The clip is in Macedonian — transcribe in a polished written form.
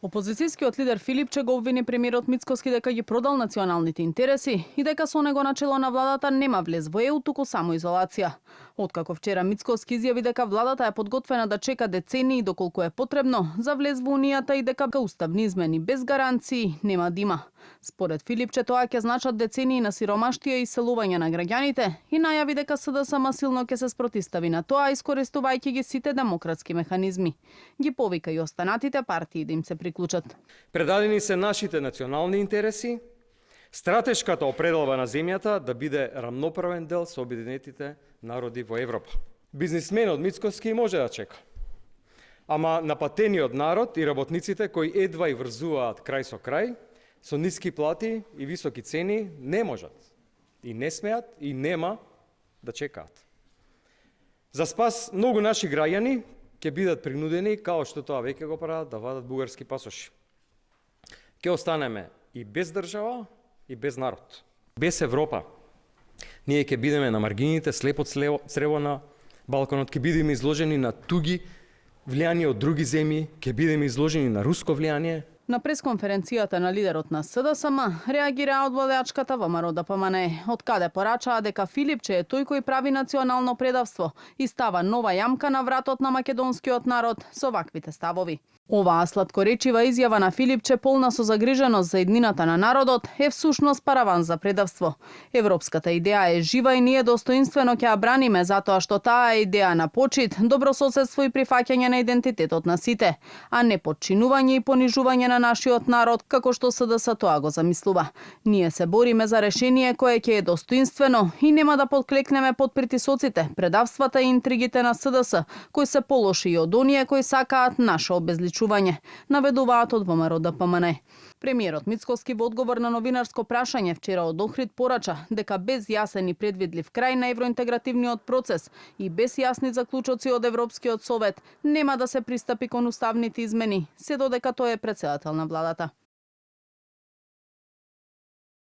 Опозицијскиот лидер Филипче го обвини премиерот Мицкоски дека ги продал националните интереси и дека со него на чело на владата нема влез во ЕУ, туку само изолација. Откако вчера Мицкоски изјави дека владата е подготвена да чека децении доколку е потребно за влез во Унијата и дека уставни измени без гаранции нема да има. Според Филипче тоа ќе значат децении на сиромаштија и иселување на граѓаните и најави дека СДСМ силно ќе се спротистави на тоа, искористувајќи ги сите демократски механизми. Ги повика и останатите партии да им се приклучат. Предадени се нашите национални интереси, стратешката определба на земјата да биде рамноправен дел со обединетите народи во Европа. Бизнисменот Мицкоски може да чека. Ама напатениот народ и работниците кои едва и врзуваат крај со крај, со ниски плати и високи цени, не можат и не смеат и нема да чекаат. За спас многу наши граѓани ќе бидат принудени, као што тоа веќе го прават, да вадат бугарски пасоши. Ќе останеме и без држава, и без народ. Без Европа. Ние ќе бидеме на маргините, слепо црево на Балканот, ќе бидеме изложени на туги влијани од други земји, ќе бидеме изложени на руско влијание. На пресконференцијата на лидерот на СДСМ реагира од владеачката ВМРО ДПМНЕ, од каде порачаа дека Филипче е тој кој прави национално предавство и става нова јамка на вратот на македонскиот народ со ваквите ставови. Оваа сладкоречива изјава на Филипче, полна со загриженост за еднината на народот, е всушност параван за предавство. Европската идеја е жива и ние достоинствено ќе ја браниме затоа што таа е идеја на почит, добрососедство и прифаќање на идентитетот на сите, а не подчинување и понижување на нашиот народ, како што СДС тоа го замислува. Ние се бориме за решение кое ќе е достоинствено и нема да подклекнеме под притисоците, предавствата и интригите на СДС, кои се полоши и од оние кои сакаат наше обезличување, наведуваат од ВМРО ДПМНЕ. Премиерот Мицкоски во одговор на новинарско прашање вчера од Охрид порача дека без јасен и предвидлив крај на евроинтегративниот процес и без јасни заклучоци од Европскиот совет нема да се пристапи кон уставните измени, се додека тој е претседател на владата.